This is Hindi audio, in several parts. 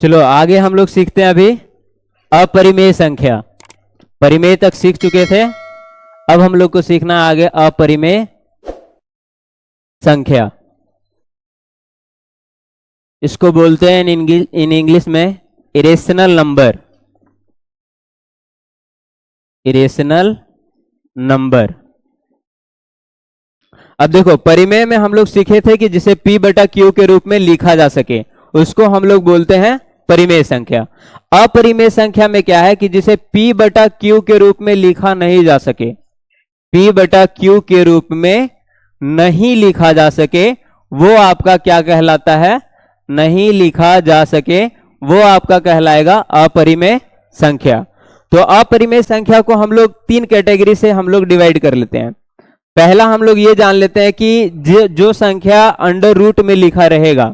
चलो आगे हम लोग सीखते हैं अभी अपरिमेय संख्या। परिमेय तक सीख चुके थे, अब हम लोग को सीखना है आगे अपरिमेय संख्या। इसको बोलते हैं इन इंग्लिश में इरेशनल नंबर। Irrational number. अब देखो परिमेय में हम लोग सीखे थे कि जिसे P बटा Q के रूप में लिखा जा सके उसको हम लोग बोलते हैं परिमेय संख्या। अपरिमेय संख्या में क्या है कि जिसे P बटा Q के रूप में लिखा नहीं जा सके, P बटा Q के रूप में नहीं लिखा जा सके, वो आपका क्या कहलाता है? नहीं लिखा जा सके वो आपका कहलाएगा अपरिमेय संख्या। तो अपरिमेय संख्या को हम लोग तीन कैटेगरी से हम लोग डिवाइड कर लेते हैं। पहला हम लोग ये जान लेते हैं कि जो संख्या अंडर रूट में लिखा रहेगा,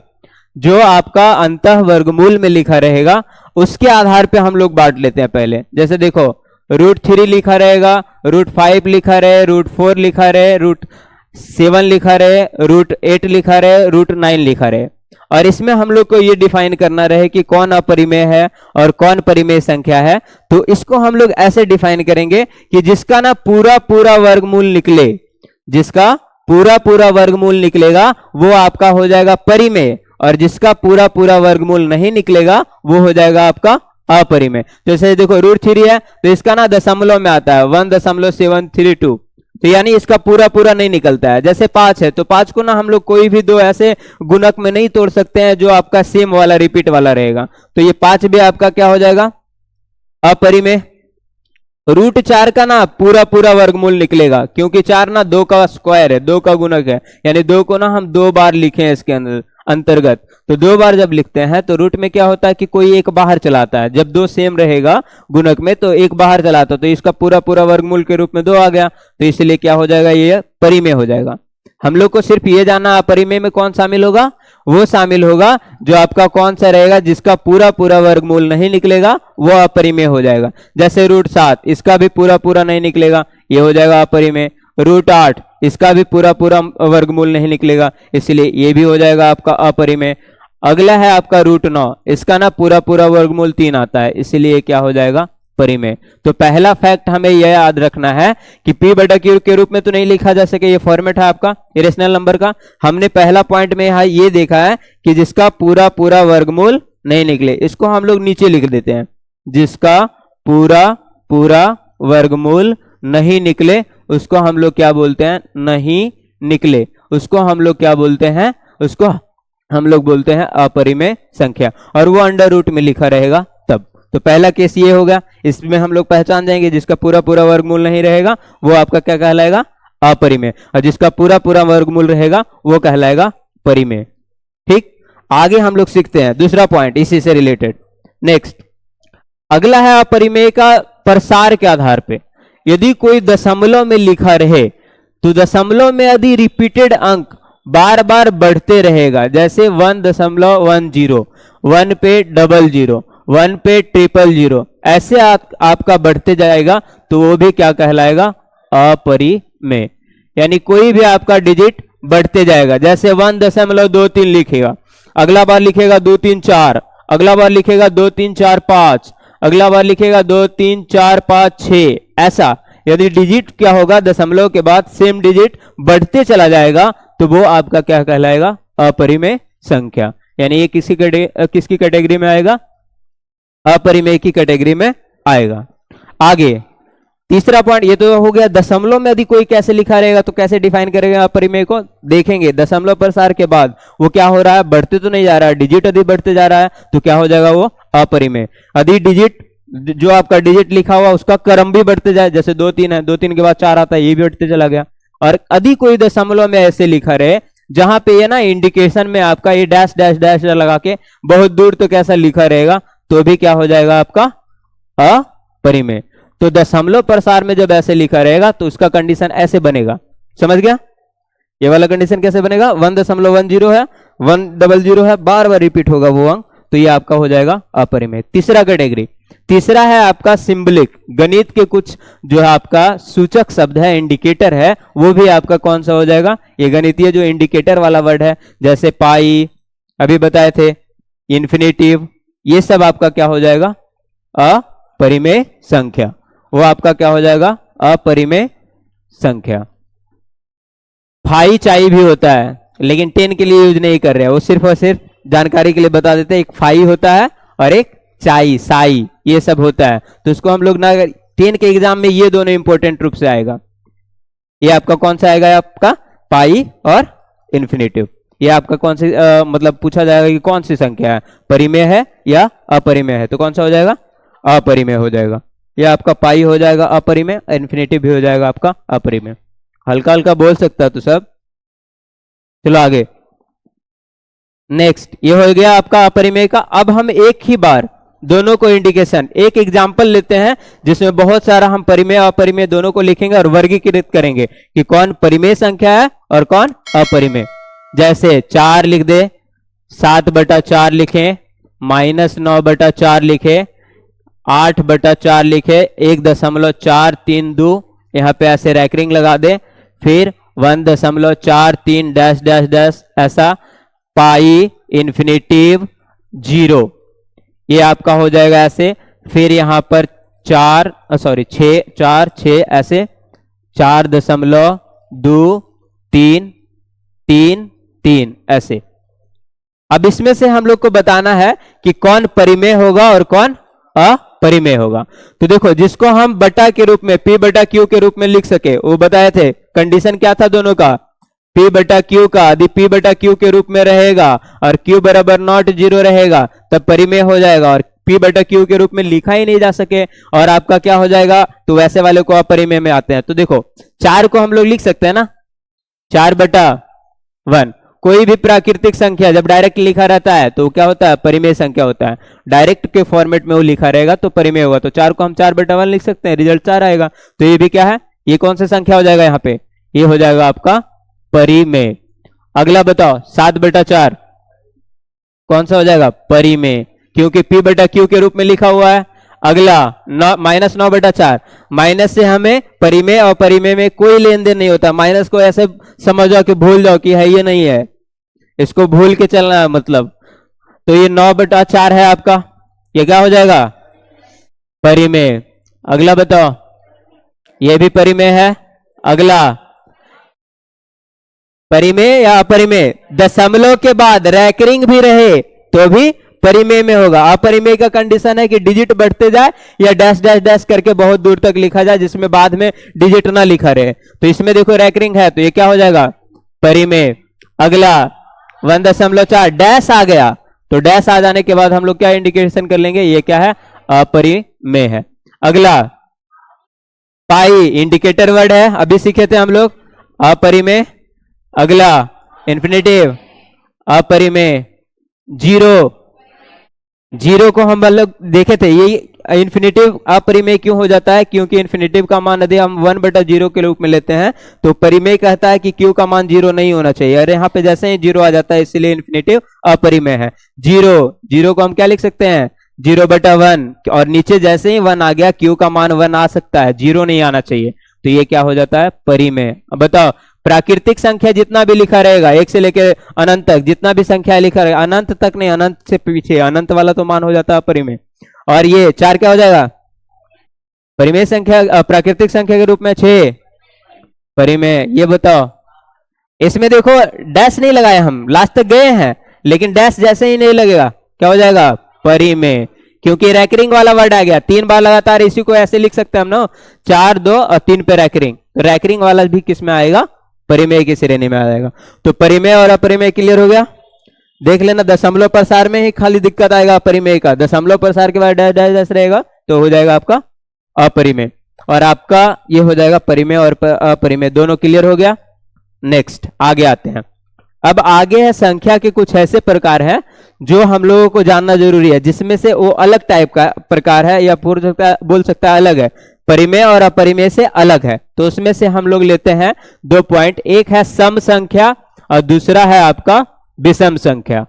जो आपका अंतः वर्गमूल में लिखा रहेगा, उसके आधार पे हम लोग बांट लेते हैं पहले। जैसे देखो √3 लिखा रहेगा, √5 लिखा रहे, √4 लिखा रहे, √7 लिखा रहे, √8 लिखा रहे, √9 लिखा रहे। और इसमें हम लोग को ये डिफाइन करना रहे कि कौन अपरिमेय है और कौन परिमेय संख्या है। तो इसको हम लोग ऐसे डिफाइन करेंगे कि जिसका ना पूरा पूरा वर्गमूल निकले, जिसका पूरा पूरा वर्गमूल निकलेगा वो आपका हो जाएगा परिमेय, और जिसका पूरा पूरा वर्गमूल नहीं निकलेगा वो हो जाएगा आपका अपरिमेय। जैसे देखो √3 है तो इसका ना दशमलव में आता है 1.732, तो यानी इसका पूरा पूरा नहीं निकलता है। जैसे 5 है तो 5 को ना हम लोग कोई भी दो ऐसे गुणक में नहीं तोड़ सकते हैं जो आपका सेम वाला रिपीट वाला रहेगा, तो ये 5 भी आपका क्या हो जाएगा? अपरिमेय। √4 का ना पूरा पूरा वर्गमूल निकलेगा, क्योंकि 4 ना 2 का स्क्वायर है, 2 का गुणक है, यानी 2 को ना हम 2 बार लिखे हैं इसके अंतर्गत। तो 2 बार जब लिखते हैं तो रूट में क्या होता है कि कोई एक बाहर चलाता है। जब 2 सेम रहेगा गुणक में तो एक बाहर चलाता है, तो इसका पूरा पूरा वर्गमूल के रूप में 2 आ गया, तो इसलिए क्या हो जाएगा? ये परिमेय हो जाएगा। हम लोग को सिर्फ ये जानना अपरिमेय में कौन शामिल होगा? वो शामिल होगा जो आपका कौन सा रहेगा जिसका पूरा पूरा वर्गमूल नहीं निकलेगा, वो अपरिमेय हो जाएगा। जैसे √7 इसका भी पूरा पूरा नहीं निकलेगा, ये हो जाएगा अपरिमेय। √8 इसका भी पूरा पूरा वर्गमूल नहीं निकलेगा, इसलिए ये भी हो जाएगा आपका अपरिमेय। अगला है आपका √9, इसका ना पूरा पूरा वर्गमूल 3 आता है, इसलिए क्या हो जाएगा? परिमेय। तो पहला फैक्ट हमें यह याद रखना है कि P बटा Q के रूप में तो नहीं लिखा जा सके, ये फॉर्मेट है आपका इरेशनल नंबर का। हमने पहला पॉइंट में यहाँ ये देखा है कि जिसका पूरा पूरा वर्गमूल नहीं निकले, इसको हम लोग नीचे लिख देते हैं। जिसका पूरा पूरा वर्गमूल नहीं निकले उसको हम लोग क्या बोलते हैं? नहीं निकले, उसको हम लोग क्या बोलते हैं? उसको हम लोग बोलते हैं अपरिमेय संख्या, और वो अंडर रूट में लिखा रहेगा तब। तो पहला केस ये होगा, इसमें हम लोग पहचान जाएंगे जिसका पूरा पूरा वर्गमूल नहीं रहेगा वो आपका क्या कहलाएगा? अपरिमेय, और जिसका पूरा पूरा वर्गमूल रहेगा वो कहलाएगा परिमेय। ठीक, आगे हम लोग सीखते हैं दूसरा पॉइंट इसी से रिलेटेड। नेक्स्ट अगला है अपरिमेय का प्रसार के आधार पे। यदि कोई दशमलव में लिखा रहे तो दशमलव में यदि रिपीटेड अंक बार बार बढ़ते रहेगा, जैसे 1.10, 1 पे 00, 1 पे 000, ऐसे आपका बढ़ते जाएगा तो वो भी क्या कहलाएगा? अपरिमेय। यानी कोई भी आपका डिजिट बढ़ते जाएगा, जैसे 1.23 लिखेगा, अगला बार लिखेगा 2 3 4, अगला बार लिखेगा 2 3 4 5, अगला बार लिखेगा 2 3 4 5 6, ऐसा यदि डिजिट क्या होगा दशमलव के बाद सेम डिजिट बढ़ते चला जाएगा तो वो आपका क्या कहलाएगा? अपरिमेय संख्या। यानी ये किसकी कैटेगरी में आएगा? अपरिमेय की कैटेगरी में आएगा। आगे तीसरा पॉइंट, ये तो हो गया दशमलव में यदि कोई कैसे लिखा रहेगा तो कैसे डिफाइन करेगा अपरिमेय को, देखेंगे। दशमलव प्रसार के बाद वो क्या हो रहा है? बढ़ते तो नहीं जा रहा है, डिजिट यदि बढ़ते जा रहा है तो क्या हो जाएगा? वो अपरिमेय। यदि डिजिट जो आपका डिजिट लिखा हुआ उसका क्रम भी बढ़ते जाए, जैसे 2 3 है, 2 3 के बाद 4 आता है, ये भी बढ़ते चला गया। और यदि कोई दशमलव में ऐसे लिखा रहे जहां पे ये ना इंडिकेशन में आपका ये डैश डैश डैश लगा के बहुत दूर तक ऐसा लिखा रहेगा तो भी क्या हो जाएगा? आपका अपरिमेय। तो दशमलव प्रसार में जब ऐसे लिखा रहेगा तो उसका कंडीशन ऐसे बनेगा, समझ गया? ये वाला कंडीशन कैसे बनेगा? 1.10 है, 100 है, बार बार रिपीट होगा वो अंक, तो ये आपका हो जाएगा अपरिमेय। तीसरा कैटेगरी, तीसरा है आपका सिंबलिक। गणित के कुछ जो है आपका सूचक शब्द है, इंडिकेटर है, वो भी आपका कौन सा हो जाएगा? ये गणितीय जो इंडिकेटर वाला वर्ड है, जैसे पाई अभी बताए थे, इन्फिनेटिव, ये सब आपका क्या हो जाएगा, अपरिमेय संख्या। वो आपका क्या हो जाएगा, अपरिमेय संख्या। फाई चाई भी होता है, लेकिन 10 के लिए यूज नहीं कर रहे हैं, वो सिर्फ और सिर्फ जानकारी के लिए बता देते हैं। एक फाई होता है और एक चाई, साई, ये सब होता है। तो इसको हम लोग ना 10 के एग्जाम में ये दोनों इंपॉर्टेंट रूप से आएगा। ये आपका कौन सा आएगा, आपका पाई और इन्फिनेटिव। ये आपका कौन सी मतलब पूछा जाएगा कि कौन सी संख्या है, परिमेय है या अपरिमेय है, तो कौन सा हो जाएगा, अपरिमेय हो जाएगा। ये आपका पाई हो जाएगा अपरिमेय, इन्फिनेटिव भी हो जाएगा आपका अपरिमेय। हल्का हल्का बोल सकता है तो सब। चलो आगे, नेक्स्ट ये हो गया आपका अपरिमेय का। अब हम एक ही बार दोनों को इंडिकेशन, एक एग्जाम्पल लेते हैं जिसमें बहुत सारा हम परिमेय और अपरिमेय दोनों को लिखेंगे और वर्गीकृत करेंगे कि कौन परिमेय संख्या है और कौन अपरिमेय। जैसे 4 लिख दे, 7/4 लिखे, -9/4 लिखे, 8/4 लिखे, 1.432, यहाँ पे ऐसे रैकरिंग लगा दे, फिर 1.43 डैश डैश डैश, ऐसा पाई इन्फिनेटिव 0, ये आपका हो जाएगा ऐसे। फिर यहां पर 4 ऐसे 4.23333 ऐसे। अब इसमें से हम लोग को बताना है कि कौन परिमेय होगा और कौन अपरिमेय होगा। तो देखो, जिसको हम बटा के रूप में P/Q के रूप में लिख सके, वो बताए थे कंडीशन क्या था दोनों का, P/Q का यदि P/Q के रूप में रहेगा और Q बराबर नॉट 0 रहेगा तब परिमेय हो जाएगा, और P/Q के रूप में लिखा ही नहीं जा सके और आपका क्या हो जाएगा, तो वैसे वाले को अपरिमेय में आते हैं। तो देखो 4 को हम लोग लिख सकते हैं ना, 4/1। कोई भी प्राकृतिक संख्या जब डायरेक्ट लिखा रहता है तो क्या होता है, परिमेय संख्या होता है। डायरेक्ट के फॉर्मेट में वो लिखा रहेगा तो परिमेय होगा। तो 4 को हम 4/1 लिख सकते हैं, रिजल्ट 4 आएगा। तो ये भी क्या है, ये कौन सी संख्या हो जाएगा, यहाँ पे ये हो जाएगा आपका परिमेय। अगला बताओ 7/4 कौन सा हो जाएगा, परिमेय, क्योंकि P/Q के रूप में लिखा हुआ है। अगला -9/4, माइनस से हमें परिमेय और परिमेय में कोई लेन देन नहीं होता। माइनस को ऐसे समझ जाओ कि भूल जाओ कि है, ये नहीं है, इसको भूल के चलना है मतलब। तो ये 9/4 है आपका, ये क्या हो जाएगा, परिमेय। अगला बताओ, ये भी परिमेय है। अगला परिमेय या अपरिमेय, दशमलव के बाद रैकरिंग भी रहे तो भी परिमेय में होगा। अपरिमेय का कंडीशन है कि डिजिट बढ़ते जाए या डैश डैश डैश करके बहुत दूर तक लिखा जाए जिसमें बाद में डिजिट ना लिखा रहे। तो इसमें देखो रैकरिंग है तो ये क्या हो जाएगा, परिमेय। अगला 1.4 डैश आ गया, तो डैश आ जाने के बाद हम लोग क्या इंडिकेशन कर लेंगे, ये क्या है, अपरिमेय है। अगला पाई इंडिकेटर वर्ड है, अभी सीखे थे हम लोग, अपरिमेय। अगला इन्फिनेटिव अपरिमेय। 0 को हम लोग देखे थे, ये इन्फिनेटिव अपरिमेय क्यों हो जाता है, क्योंकि इन्फिनेटिव का मान यदि हम 1/0 के रूप में लेते हैं तो परिमेय कहता है कि Q का मान 0 नहीं होना चाहिए, और यहाँ पे जैसे ही 0 आ जाता है इसलिए इन्फिनेटिव अपरिमेय है। 0 को हम क्या लिख सकते हैं, 0/1, और नीचे जैसे ही 1 आ गया Q का मान 1 आ सकता है, 0 नहीं आना चाहिए, तो ये क्या हो जाता है, परिमेय। अब बताओ, प्राकृतिक संख्या जितना भी लिखा रहेगा 1 से लेकर अनंत तक, जितना भी संख्या लिखा रहेगा, अनंत तक नहीं, अनंत से पीछे, अनंत वाला तो मान हो जाता है परिमेय। और ये 4 क्या हो जाएगा, परिमेय संख्या, प्राकृतिक संख्या के रूप में 6 परिमेय। ये बताओ, इसमें देखो डैश नहीं लगाए, हम लास्ट तक गए हैं लेकिन डैश जैसे ही नहीं लगेगा क्या हो जाएगा, परिमेय, क्योंकि रैकरिंग वाला वर्ड आ गया 3 बार लगातार। इसी को ऐसे लिख सकते हैं हम ना, 4, 2 और 3 पे रैकरिंग, रैकरिंग वाला भी किस में आएगा, परिमेय की श्रेणी में आ जाएगा। तो परिमेय और अपरिमेय क्लियर हो गया। देख लेना, दशमलव प्रसार में ही खाली दिक्कत आएगा अपरिमेय का, दशमलव प्रसार के बाद डैश डैश डैश रहेगा तो हो जाएगा आपका अपरिमेय, और आपका ये हो जाएगा परिमेय और अपरिमेय दोनों क्लियर हो गया। नेक्स्ट आगे आते हैं। अब आगे है संख्या के कुछ ऐसे प्रकार है जो हम लोगों को जानना जरूरी है, जिसमें से वो अलग टाइप का प्रकार है, या बोल सकता है अलग है, परिमेय और अपरिमेय से अलग है। तो उसमें से हम लोग लेते हैं 2 पॉइंट, एक है सम संख्या और दूसरा है आपका विषम संख्या।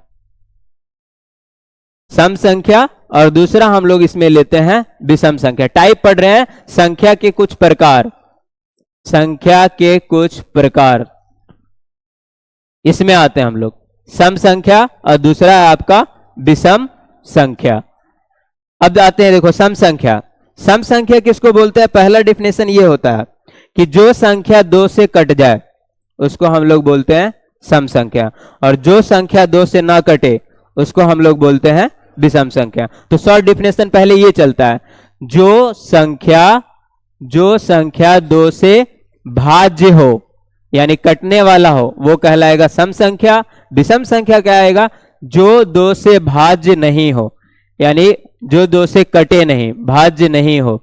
सम संख्या और दूसरा हम लोग इसमें लेते हैं विषम संख्या। टाइप पढ़ रहे हैं संख्या के कुछ प्रकार, संख्या के कुछ प्रकार इसमें आते हैं हम लोग, सम संख्या और दूसरा है आपका विषम संख्या। अब आते हैं, देखो सम संख्या। सम संख्या किसको बोलते हैं? पहला डिफिनेशन ये होता है कि जो संख्या दो से कट जाए उसको हम लोग बोलते हैं सम संख्या, और जो संख्या दो से ना कटे उसको हम लोग बोलते हैं विषम संख्या। तो शॉर्ट डिफिनेशन पहले ये चलता है, जो संख्या दो से भाज्य हो यानी कटने वाला हो वो कहलाएगा सम संख्या। विषम संख्या क्या आएगा? जो दो से भाज्य नहीं हो यानी जो दो से कटे नहीं, भाज्य नहीं हो,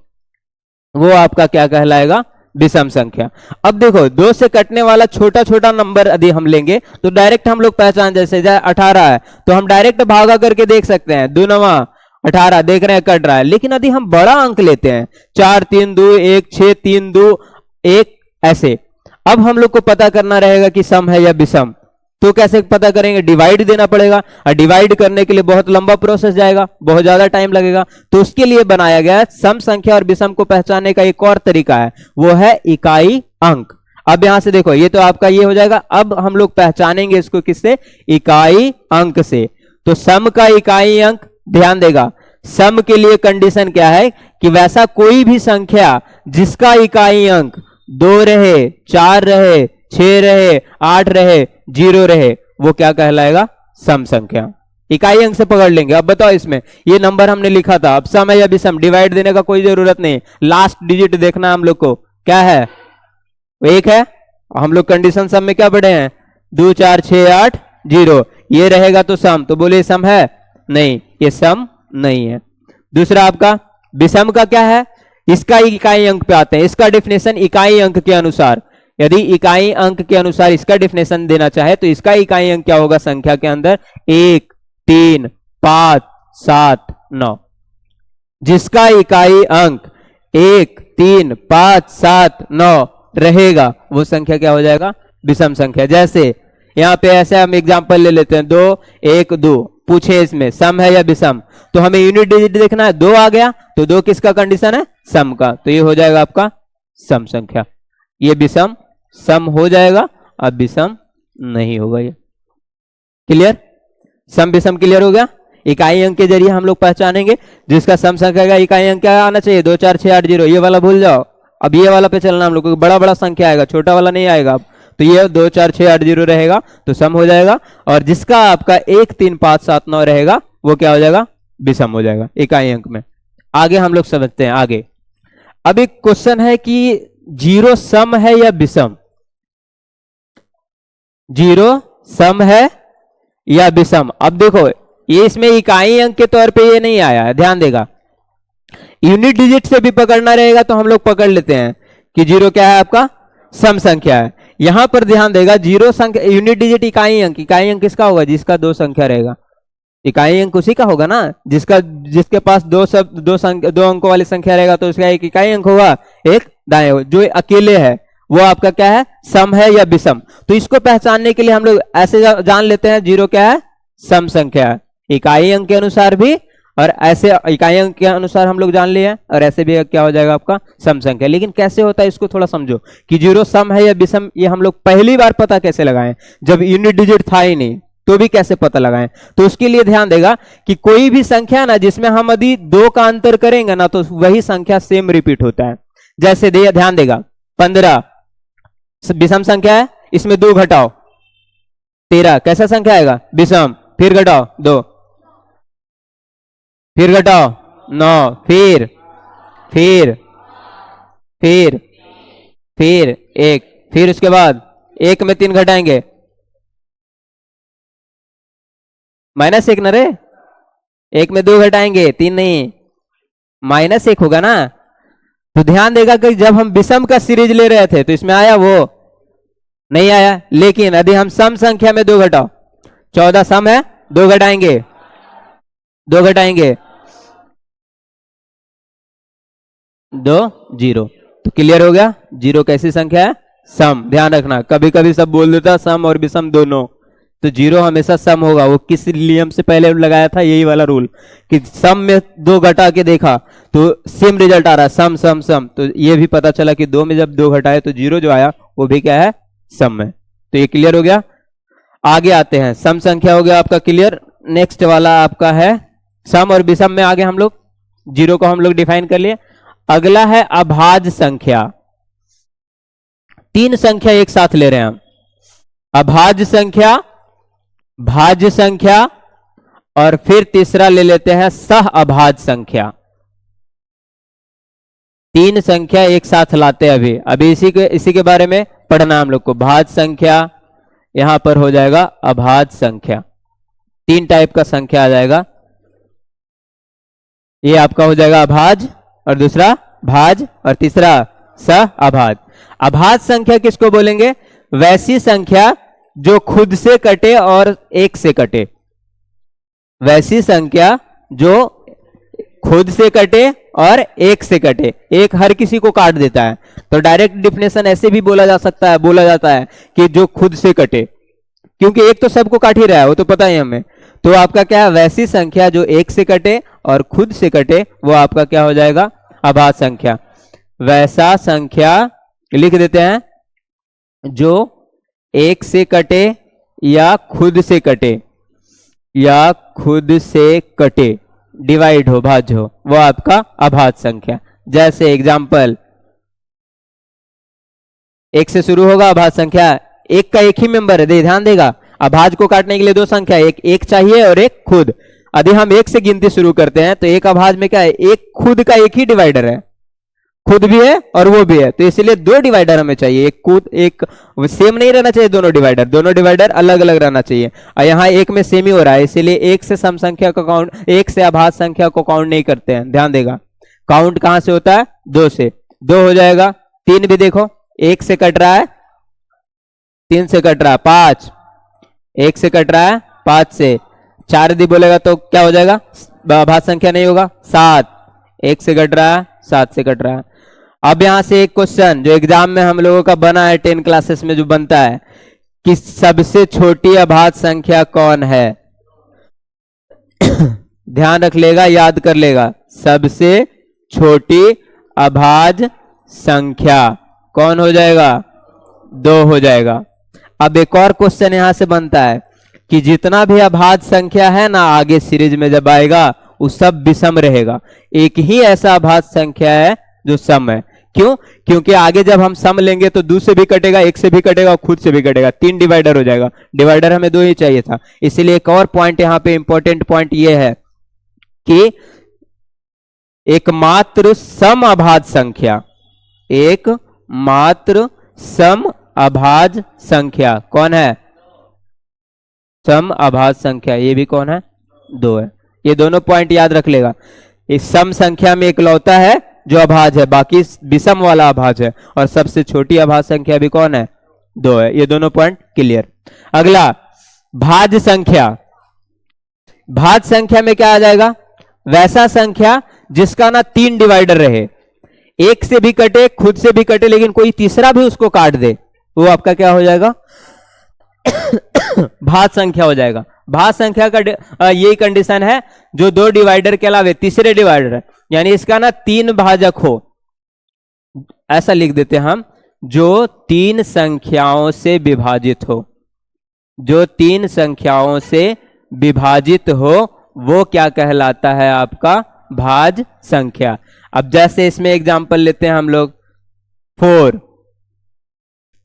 वो आपका क्या कहलाएगा? विषम संख्या। अब देखो, दो से कटने वाला छोटा छोटा नंबर यदि हम लेंगे तो डायरेक्ट हम लोग पहचान, जैसे 18 है तो हम डायरेक्ट भागा करके देख सकते हैं, 2 9 18 देख रहे हैं कट रहा है। लेकिन यदि हम बड़ा अंक लेते हैं 4 3 2 1 6 3 2 1 ऐसे, अब हम लोग को पता करना रहेगा कि सम है या विषम। तो कैसे पता करेंगे? डिवाइड देना पड़ेगा, और डिवाइड करने के लिए बहुत लंबा प्रोसेस जाएगा, बहुत ज्यादा टाइम लगेगा। तो उसके लिए बनाया गया है सम संख्या और विषम को पहचानने का एक और तरीका है, वो है इकाई अंक। अब यहां से देखो, ये तो आपका ये हो जाएगा। अब हम लोग पहचानेंगे इसको किससे? इकाई अंक से। तो सम का इकाई अंक, ध्यान देगा, सम के लिए कंडीशन क्या है कि वैसा कोई भी संख्या जिसका इकाई अंक 2 रहे, 4 रहे, 6 रहे, 8 रहे, 0 रहे, वो क्या कहलाएगा? सम संख्या। इकाई अंक से पकड़ लेंगे। अब बताओ, इसमें ये नंबर हमने लिखा था, अब सम है या विषम? डिवाइड देने का कोई जरूरत नहीं, लास्ट डिजिट देखना है हम लोग को, क्या है? 1 है। हम लोग कंडीशन सम में क्या पढ़े हैं? 2 4 6 8 0, ये रहेगा तो सम। तो बोले सम है? नहीं, ये सम नहीं है। दूसरा आपका विषम का क्या है? इसका इकाई अंक पे आते हैं। इसका डिफिनेशन इकाई अंक के अनुसार, यदि इकाई अंक के अनुसार इसका डिफिनेशन देना चाहे तो इसका इकाई अंक क्या होगा संख्या के अंदर? 1 3 5 7 9। जिसका इकाई अंक 1 3 5 7 9 रहेगा वो संख्या क्या हो जाएगा? विषम संख्या। जैसे यहां पे ऐसे हम एग्जांपल ले लेते हैं, 2 1 2, पूछे इसमें सम है या विषम, तो हमें यूनिट डिजिट देखना है। 2 आ गया तो 2 किसका कंडीशन है? सम का, तो ये हो जाएगा आपका सम संख्या। ये विषम सम हो जाएगा, अब विषम नहीं होगा। ये क्लियर? सम विषम क्लियर हो गया। इकाई अंक के जरिए हम लोग पहचानेंगे जिसका सम संख्या का इकाई अंक क्या आना चाहिए? 2 4 6 8 0, ये वाला भूल जाओ। अब ये वाला पे चलना हम लोग को, बड़ा बड़ा संख्या आएगा, छोटा वाला नहीं आएगा। अब तो ये 2 4 6 8 0 रहेगा तो सम हो जाएगा, और जिसका आपका 1 3 5 7 9 रहेगा वो क्या हो जाएगा? विषम हो जाएगा इकाई अंक में। आगे हम लोग समझते हैं आगे। अब एक क्वेश्चन है कि 0 सम है या विषम? 0 सम है या विषम? अब देखो, ये इसमें इकाई अंक के तौर पे ये नहीं आया है, ध्यान देगा। यूनिट डिजिट से भी पकड़ना रहेगा तो हम लोग पकड़ लेते हैं कि 0 क्या है? आपका सम संख्या है। यहां पर ध्यान देगा, 0 संख्या यूनिट डिजिट इकाई अंक, इकाई अंक किसका होगा? जिसका 2 संख्या रहेगा। इकाई अंक उसी का होगा ना जिसके पास 2 अंकों वाली संख्या रहेगा, तो उसका एक इकाई अंक होगा, एक दाएं हो। जो अकेले है वो आपका क्या है? सम है या विषम? तो इसको पहचानने के लिए हम लोग ऐसे जान लेते हैं, 0 क्या है? सम संख्या है, इकाई अंक के अनुसार भी, और ऐसे इकाई अंक के अनुसार हम लोग जान लिए, और ऐसे भी क्या हो जाएगा आपका? सम संख्या। लेकिन कैसे होता है इसको थोड़ा समझो कि 0 सम है या विषम, ये हम लोग पहली बार पता कैसे लगाएं? जब यूनिट डिजिट था ही नहीं तो भी कैसे पता लगाएं? तो उसके लिए ध्यान देगा कि कोई भी संख्या ना जिसमें हम यदि 2 का अंतर करेंगे ना तो वही संख्या सेम रिपीट होता है। जैसे ध्यान देगा, 15 विषम संख्या है, इसमें 2 घटाओ 13, कैसा संख्या आएगा? विषम। फिर घटाओ 2, फिर घटाओ 9, फिर 1, फिर उसके बाद 1 में 3 घटाएंगे, -1 ना रे, 1 में 2 घटाएंगे, 3 नहीं, -1 होगा ना। तो ध्यान देगा कि जब हम विषम का सीरीज ले रहे थे तो इसमें आया, वो नहीं आया। लेकिन यदि हम सम संख्या में 2 घटाओ, 14 सम है, 2 घटाएंगे 2 0, तो क्लियर हो गया 0 कैसी संख्या है? सम। ध्यान रखना, कभी कभी सब बोल देता सम और विषम दोनों, तो 0 हमेशा सम होगा। वो किस नियम से पहले लगाया था? यही वाला रूल कि सम में 2 घटा के देखा तो सेम रिजल्ट आ रहा है, सम सम सम। तो ये भी पता चला कि 2 में जब 2 घटाए तो 0 जो आया वो भी क्या है? सम है। तो ये क्लियर हो गया। आगे आते हैं, सम संख्या हो गया आपका क्लियर। नेक्स्ट वाला आपका है सम और विषम में आगे हम लोग जीरो को हम लोग डिफाइन कर लिए। अगला है अभाज्य संख्या। तीन संख्या एक साथ ले रहे हैं हम, अभाज्य संख्या, भाज्य संख्या और फिर तीसरा ले लेते हैं सह अभाज्य संख्या। तीन संख्या एक साथ लाते हैं अभी इसी के बारे में पढ़ना हम लोग को। भाज्य संख्या, यहां पर हो जाएगा अभाज्य संख्या। तीन टाइप का संख्या आ जाएगा, ये आपका हो जाएगा अभाज्य और दूसरा भाज्य और तीसरा सह अभाज्य। अभाज्य संख्या किसको बोलेंगे? वैसी संख्या जो खुद से कटे और एक से कटे। वैसी संख्या जो खुद से कटे और एक से कटे, एक हर किसी को काट देता है। तो डायरेक्ट डिफिनेशन ऐसे भी बोला जाता है कि जो खुद से कटे, क्योंकि एक तो सबको काट ही रहा है, वो तो पता ही हमें। तो आपका क्या है? वैसी संख्या जो एक से कटे और खुद से कटे, वो आपका क्या हो जाएगा? अभाज्य संख्या। वैसा संख्या लिख देते हैं जो एक से कटे या खुद से कटे, या खुद से कटे, डिवाइड हो, भाज्य हो, वो आपका अभाज्य संख्या। जैसे एग्जाम्पल, एक से शुरू होगा अभाज्य संख्या, एक का एक ही मेंबर है, ध्यान देगा। अभाज्य को काटने के लिए दो संख्या, एक चाहिए और एक खुद। यदि हम एक से गिनती शुरू करते हैं तो एक अभाज्य में क्या है? एक खुद का एक ही डिवाइडर है, खुद भी है और वो भी है, तो इसलिए दो डिवाइडर हमें चाहिए। एक खुद, एक सेम नहीं रहना चाहिए, दोनों डिवाइडर अलग अलग रहना चाहिए। और यहाँ एक में सेम ही हो रहा है, इसीलिए एक से सम संख्या को काउंट, एक से अभाज्य संख्या को काउंट नहीं करते हैं। ध्यान देगा, काउंट कहां से होता है? दो से। दो हो जाएगा। तीन भी देखो, एक से कट रहा है, तीन से कट रहा है, पांच, एक से कट रहा है, पांच से। चार यदि बोलेगा तो क्या हो जाएगा? अभाज्य संख्या नहीं होगा। सात, एक से कट रहा है, सात से कट रहा है। अब यहां से एक क्वेश्चन जो एग्जाम में हम लोगों का बना है, 10 क्लासेस में जो बनता है कि सबसे छोटी अभाज्य संख्या कौन है? ध्यान रख लेगा, याद कर लेगा, सबसे छोटी अभाज्य संख्या कौन हो जाएगा? दो हो जाएगा। अब एक और क्वेश्चन यहां से बनता है कि जितना भी अभाज्य संख्या है ना, आगे सीरीज में जब आएगा वो सब विषम रहेगा। एक ही ऐसा अभाज्य संख्या है जो सम है। क्यों? क्योंकि आगे जब हम सम लेंगे तो दो से भी कटेगा, एक से भी कटेगा और खुद से भी कटेगा, तीन डिवाइडर हो जाएगा। डिवाइडर हमें दो ही चाहिए था। इसीलिए एक और पॉइंट यहां पे इंपॉर्टेंट पॉइंट ये है कि एकमात्र सम अभाज्य संख्या, एकमात्र सम अभाज्य संख्या कौन है? सम अभाज्य संख्या, ये भी कौन है? दो है। ये दोनों पॉइंट याद रख लेगा। इस सम संख्या में इकलौता है जो अभाज्य है, बाकी विषम वाला अभाज्य है। और सबसे छोटी अभाज्य संख्या भी कौन है? दो है। ये दोनों पॉइंट क्लियर। अगला भाज्य संख्या। भाज्य संख्या में क्या आ जाएगा? वैसा संख्या जिसका ना तीन डिवाइडर रहे, एक से भी कटे, खुद से भी कटे, लेकिन कोई तीसरा भी उसको काट दे, वो आपका क्या हो जाएगा? भाज्य संख्या हो जाएगा। भाज्य संख्या का यही कंडीशन है जो दो डिवाइडर के अलावे तीसरे डिवाइडर है, यानी इसका ना तीन भाजक हो। ऐसा लिख देते हैं हम, जो तीन संख्याओं से विभाजित हो, जो तीन संख्याओं से विभाजित हो, वो क्या कहलाता है? आपका भाज्य संख्या। अब जैसे इसमें एग्जांपल लेते हैं हम लोग, 4,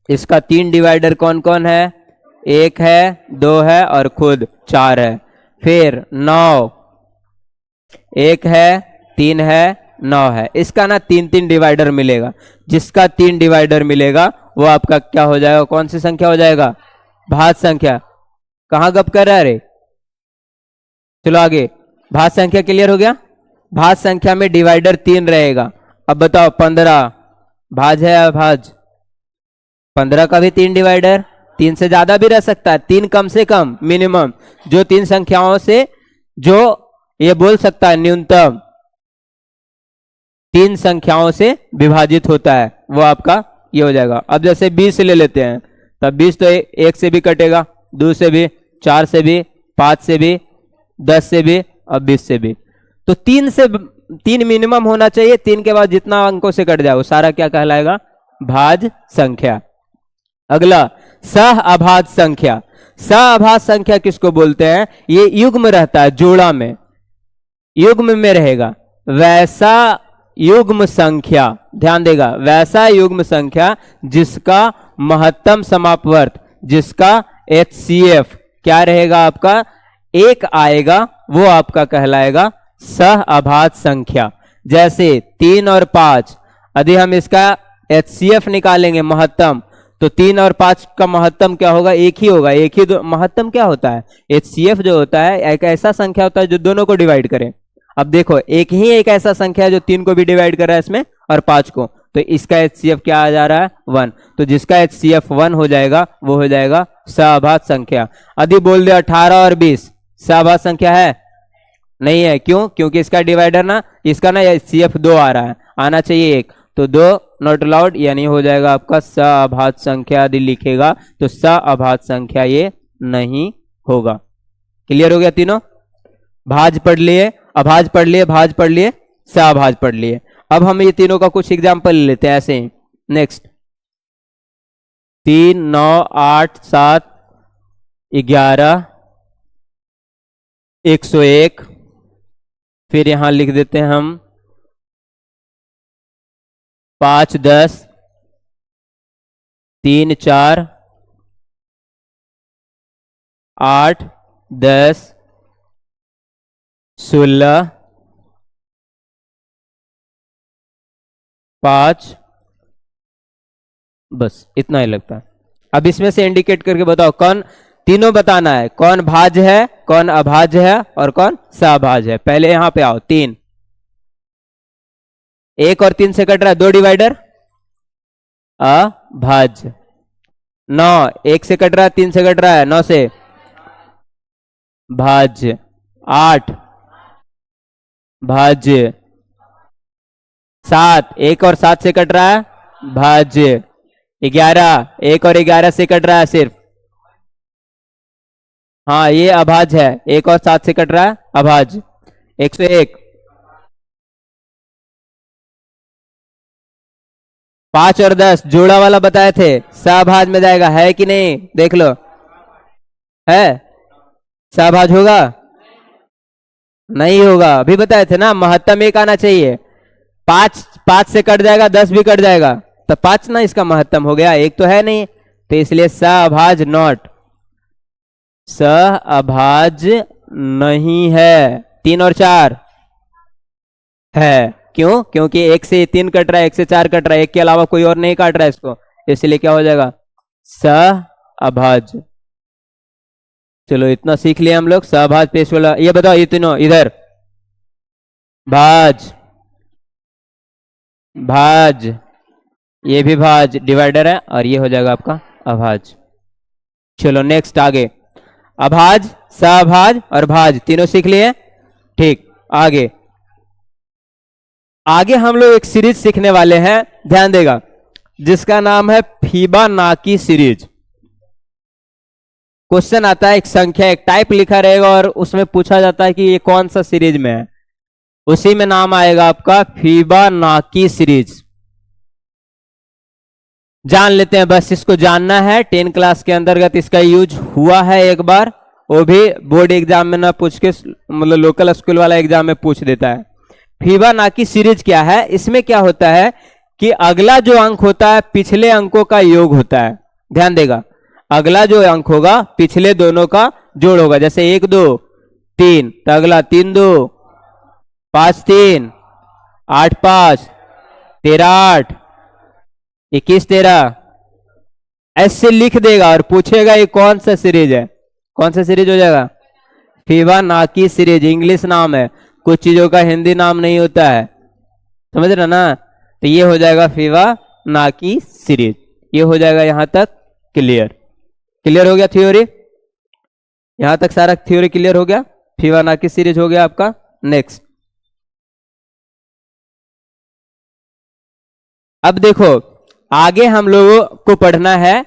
इसका तीन डिवाइडर कौन कौन है? एक है, दो है और खुद 4 है। फिर 9, एक है, 3 है, 9 है। इसका ना तीन तीन डिवाइडर मिलेगा। जिसका तीन डिवाइडर मिलेगा वो आपका क्या हो जाएगा? कौन सी संख्या हो जाएगा? भाज्य संख्या। कहां गप कर रहा है रे? चलो आगे। भाज्य संख्या क्लियर हो गया। भाज्य संख्या में डिवाइडर 3 रहेगा। अब बताओ, 15 भाज्य है अभाज्य? 15 का भी 3 डिवाइडर, 3 से ज्यादा भी रह सकता है, 3 कम से कम, मिनिमम। जो तीन संख्याओं से, जो ये बोल सकता है न्यूनतम 3 संख्याओं से विभाजित होता है, वो आपका ये हो जाएगा। अब जैसे 20 ले लेते हैं, तब 20 तो एक से भी कटेगा, 2 से भी, 4 से भी, 5 से भी, 10 से भी और 20 से भी। तो 3 मिनिमम होना चाहिए। 3 के बाद जितना अंकों से कट जाए वो सारा क्या कहलाएगा? भाज्य संख्या। अगला सह अभाज्य संख्या। सह अभाज्य संख्या किसको बोलते हैं? ये युग्म रहता है, जोड़ा में। युग्म में रहेगा, वैसा युग्म संख्या, ध्यान देगा, वैसा युग्म संख्या जिसका महत्तम समापवर्त, जिसका HCF क्या रहेगा आपका, एक आएगा, वो आपका कहलाएगा सह अभाज्य संख्या। जैसे 3 और 5, यदि हम इसका HCF निकालेंगे महत्तम, तो 3 और 5 का महत्तम क्या होगा, एक ही होगा, एक ही महत्तम क्या होता है, HCF जो होता है एक ऐसा संख्या होता है जो दोनों को डिवाइड करे। अब देखो एक ही एक ऐसा संख्या है जो 3 को भी डिवाइड कर रहा है इसमें और 5 को, तो इसका HCF क्या आ जा रहा है, 1। तो जिसका HCF 1 हो जाएगा वो हो जाएगा सहअभाज्य संख्या। यदि बोल दे 18 और 20 सहअभाज्य संख्या है, नहीं है, क्यों, क्योंकि इसका डिवाइडर ना, इसका ना HCF 2 आ रहा है, आना चाहिए 1, तो 2 नॉट अलाउड, यानी हो जाएगा आपका सहअभाज्य संख्या। यदि लिखेगा तो सहअभाज्य संख्या ये नहीं होगा। क्लियर हो गया तीनों, भाज्य पढ़ लिए, अभाज्य पढ़ लिए, भाज्य पढ़ लिए, सहअभाज्य पढ़ लिए। अब हम ये तीनों का कुछ एग्जांपल ले लेते हैं ऐसे ही। नेक्स्ट 3, 9, 8, 7, 11, 101, फिर यहां लिख देते हैं हम 5, 10, 3, 4, 8, 10, 16, 5, बस इतना ही लगता है। अब इसमें से इंडिकेट करके बताओ कौन, तीनों बताना है, कौन भाज्य है, कौन अभाज्य है और कौन सहअभाज्य है। पहले यहां पे आओ, 3, 1 और 3 से कट रहा है, 2 डिवाइडर अभाज्य। 9 1 से कट रहा है, 3 से कट रहा है, 9 से भाज्य। 8 भाज्य। 7 1 और 7 से कट रहा है, भाज्य। 11 1 और 11 से कट रहा है सिर्फ, हाँ ये अभाज्य है, 1 और 7 से कट रहा है, अभाज्य। 101, 5 और 10 जोड़ा वाला बताए थे, सहअभाज्य में जाएगा, है कि नहीं, देख लो, है सहअभाज्य होगा, नहीं होगा, अभी बताए थे ना, महत्तम 1 आना चाहिए। 5 से कट जाएगा, 10 भी कट जाएगा, तो 5 ना इसका महत्तम हो गया, 1 तो है नहीं, तो इसलिए सहअभाज्य नॉट, सहअभाज्य नहीं है। 3 और 4 है, क्यों, क्योंकि 1 से 3 कट रहा है, 1 से 4 कट रहा है, 1 के अलावा कोई और नहीं काट रहा है इसको, इसलिए क्या हो जाएगा, सहअभाज्य। चलो इतना सीख लिया हम लोग, सहअभाज्य पेश वाला। ये बताओ ये तीनों इधर, भाज्य, भाज्य, ये भी भाज्य डिवाइडर है, और ये हो जाएगा आपका अभाज्य। चलो नेक्स्ट आगे, अभाज्य, सहअभाज्य और भाज्य तीनों सीख लिए, ठीक। आगे आगे हम लोग एक सीरीज सीखने वाले हैं, ध्यान देगा, जिसका नाम है फिबोनाची सीरीज। क्वेश्चन आता है, एक संख्या, एक टाइप लिखा रहेगा और उसमें पूछा जाता है कि ये कौन सा सीरीज में है, उसी में नाम आएगा आपका फिबोनाची सीरीज। जान लेते हैं, बस इसको जानना है, 10 क्लास के अंतर्गत इसका यूज हुआ है एक बार, वो भी बोर्ड एग्जाम में ना पूछ के, मतलब लोकल स्कूल वाला एग्जाम में पूछ देता है। फिबोनाची सीरीज क्या है, इसमें क्या होता है कि अगला जो अंक होता है पिछले अंकों का योग होता है, ध्यान देगा, अगला जो अंक होगा पिछले दोनों का जोड़ होगा। जैसे 1 2 3, तो अगला 3 2 5 3 8 5 13 8 21 13, ऐसे लिख देगा और पूछेगा ये कौन सा सीरीज है, कौन सा सीरीज हो जाएगा, फिबोनाची सीरीज। इंग्लिश नाम है, कुछ चीजों का हिंदी नाम नहीं होता है, समझ रहे ना, तो ये हो जाएगा फिबोनाची सीरीज। ये हो जाएगा यहां तक क्लियर, क्लियर हो गया थ्योरी, यहां तक सारा थ्योरी क्लियर हो गया, फिबोनाची सीरीज हो गया आपका। नेक्स्ट अब देखो, आगे हम लोगों को पढ़ना है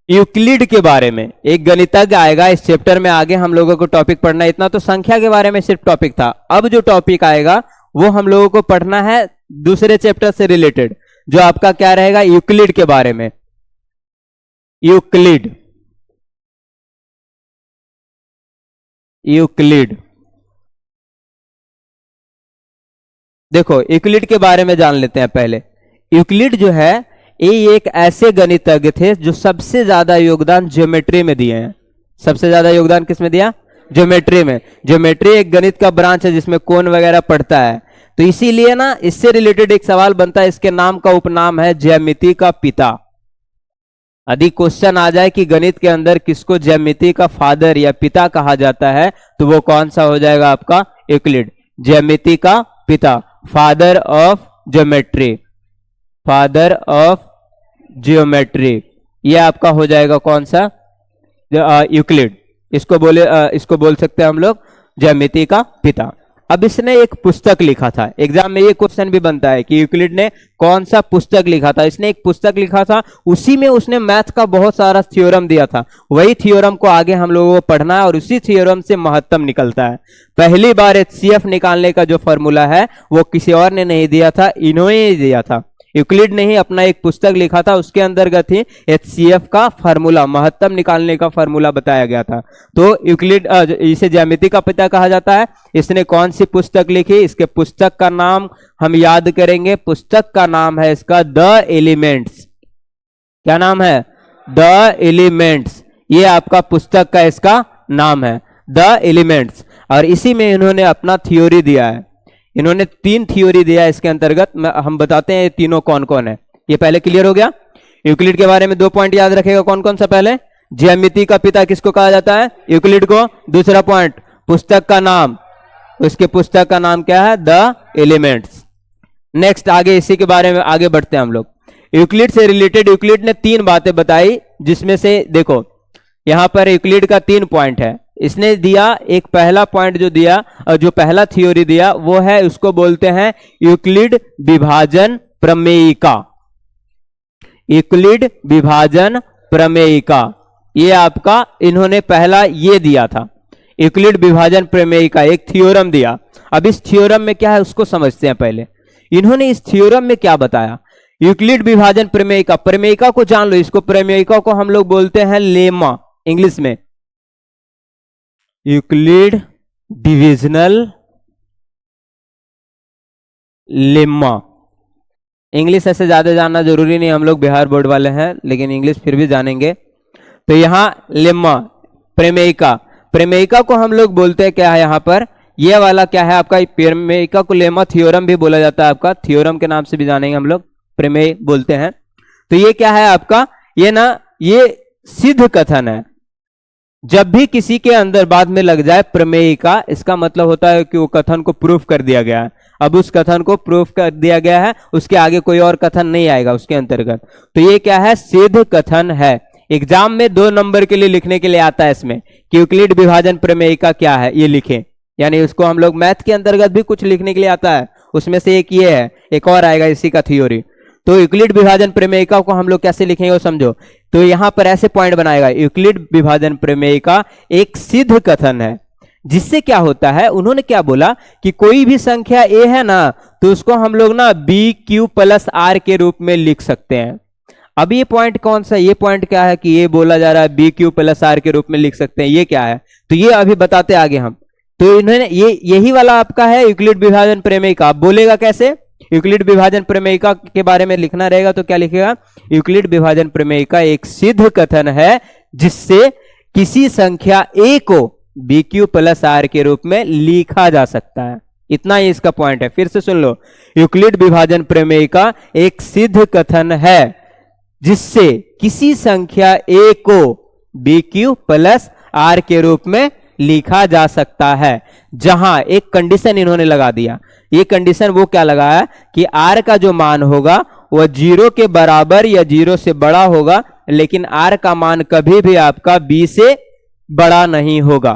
यूक्लिड के बारे में, एक गणितज्ञ आएगा इस चैप्टर में, आगे हम लोगों को टॉपिक पढ़ना है। इतना तो संख्या के बारे में सिर्फ टॉपिक था, अब जो टॉपिक आएगा वो हम लोगों को पढ़ना है दूसरे चैप्टर से रिलेटेड, जो आपका क्या रहेगा, यूक्लिड के बारे में। यूक्लिड, यूक्लिड देखो यूक्लिड के बारे में जान लेते हैं पहले। यूक्लिड जो है ये एक ऐसे गणितज्ञ थे जो सबसे ज्यादा योगदान ज्योमेट्री में दिए हैं। सबसे ज्यादा योगदान किसमें दिया? ज्योमेट्री में। ज्योमेट्री एक गणित का ब्रांच है जिसमें कोण वगैरह पढ़ता है, तो इसीलिए ना इससे रिलेटेड एक सवाल बनता है, इसके नाम का उपनाम है ज्यामिति का पिता। यदि क्वेश्चन आ जाए कि गणित के अंदर किसको ज्यामिति का फादर या पिता कहा जाता है, तो वो कौन सा हो जाएगा आपका? यूक्लिड। ज्यामिति का पिता, father of geometry, father of geometry, ये आपका हो जाएगा कौन सा? यूक्लिड। इसको बोल सकते हैं हम लोग ज्यामिति का पिता। अब इसने एक पुस्तक लिखा था, एग्जाम में ये क्वेश्चन भी बनता है कि यूक्लिड ने कौन सा पुस्तक लिखा था। इसने एक पुस्तक लिखा था, उसी में उसने मैथ का बहुत सारा थ्योरम दिया था। वही थ्योरम को आगे हम लोगों को पढ़ना है और उसी थ्योरम से महत्तम निकलता है। पहली बार HCF निकालने का जो फॉर्मूला है वो किसी और ने नहीं दिया था, इन्होंने ही दिया था। यूक्लिड ने ही अपना एक पुस्तक लिखा था, उसके अंतर्गत ही HCF का फार्मूला, महत्तम निकालने का फार्मूला बताया गया था। तो यूक्लिड इसे ज्यामिति का पिता कहा जाता है। इसने कौन सी पुस्तक लिखी? इसके पुस्तक का नाम हम याद करेंगे। पुस्तक का नाम है इसका द एलिमेंट्स। क्या नाम है? The elements. ये आपका पुस्तक का इसका नाम है, द एलिमेंट्स। और इसी में इन्होंने अपना थ्योरी दिया है। इन्होंने 3 थ्योरी दिया है इसके अंतर्गत। हम बताते हैं ये तीनों कौन कौन है। ये पहले क्लियर हो गया। यूक्लिड के बारे में 2 पॉइंट याद रखेगा। कौन कौन सा? पहले ज्यामिति का पिता किसको कहा जाता है? यूक्लिड को। दूसरा पॉइंट पुस्तक का नाम, उसके पुस्तक का नाम क्या है? The elements. नेक्स्ट आगे इसी के बारे में आगे बढ़ते हैं हम लोग। यूक्लिड से रिलेटेड यूक्लिड ने 3 बातें बताई, जिसमें से देखो यहां पर यूक्लिड का 3 पॉइंट है। इसने दिया एक पहला पॉइंट जो दिया, जो पहला थ्योरी दिया वो है, उसको बोलते हैं यूक्लिड विभाजन प्रमेयिका। यूक्लिड विभाजन प्रमेयिका, ये आपका इन्होंने पहला ये दिया था। यूक्लिड विभाजन प्रमेयिका एक थ्योरम दिया। अब इस थ्योरम में क्या है उसको समझते हैं पहले। इन्होंने इस थ्योरम में क्या बताया? यूक्लिड विभाजन प्रमेयिका, प्रमेयिका को जान लो। इसको प्रमेयिका को हम लोग बोलते हैं लेमा इंग्लिश में। Euclid divisional lemma. इंग्लिश ऐसे ज्यादा जानना जरूरी नहीं, हम लोग बिहार बोर्ड वाले हैं, लेकिन इंग्लिश फिर भी जानेंगे। तो यहां लेम्मा प्रमेयिका, प्रमेयिका को हम लोग बोलते हैं क्या है यहां पर? ये वाला क्या है आपका? प्रमेयिका को लेम्मा थ्योरम भी बोला जाता है आपका, थ्योरम के नाम से भी जानेंगे हम लोग, प्रमेय बोलते हैं। तो ये क्या है आपका? ये ना ये सिद्ध कथन है। जब भी किसी के अंदर बाद में लग जाए प्रमेयिका, इसका मतलब होता है कि वो कथन को प्रूफ कर दिया गया है। अब उस कथन को प्रूफ कर दिया गया है, उसके आगे कोई और कथन नहीं आएगा उसके अंतर्गत। तो ये क्या है? सिद्ध कथन है। एग्जाम में 2 नंबर के लिए लिखने के लिए आता है इसमें कि यूक्लिड विभाजन प्रमेयिका क्या है, ये लिखें। यानी उसको हम लोग मैथ के अंतर्गत भी कुछ लिखने के लिए आता है, उसमें से एक ये है, एक और आएगा इसी का थ्योरी। तो यूक्लिड विभाजन प्रमेयिका को हम लोग कैसे लिखेंगे वो समझो। तो यहां पर ऐसे पॉइंट बनाएगा, यूक्लिड विभाजन प्रमेयिका एक सिद्ध कथन है। जिससे क्या होता है, उन्होंने क्या बोला कि कोई भी संख्या a है ना, तो उसको हम लोग ना BQ + R के रूप में लिख सकते हैं। अब ये पॉइंट कौन सा? ये पॉइंट क्या है कि ये बोला जा रहा है BQ + R के रूप में लिख सकते हैं, ये क्या है? तो ये अभी बताते आगे हम। तो इन्होंने यही वाला आपका है यूक्लिड विभाजन प्रमेयिका। आप बोलेगा कैसे? यूक्लिड विभाजन प्रमेयिका के बारे में लिखना रहेगा तो क्या लिखेगा? यूक्लिड विभाजन प्रमेयिका एक सिद्ध कथन है जिससे किसी संख्या a को BQ + R के रूप में लिखा जा सकता है। इतना ही इसका पॉइंट है। फिर से सुन लो, यूक्लिड विभाजन प्रमेयिका एक सिद्ध कथन है जिससे किसी संख्या a को BQ + R के रूप में लिखा जा सकता है। जहां एक कंडीशन इन्होंने लगा दिया। ये कंडीशन वो क्या लगाया कि R का जो मान होगा वह 0 के बराबर या 0 से बड़ा होगा, लेकिन R का मान कभी भी आपका B से बड़ा नहीं होगा।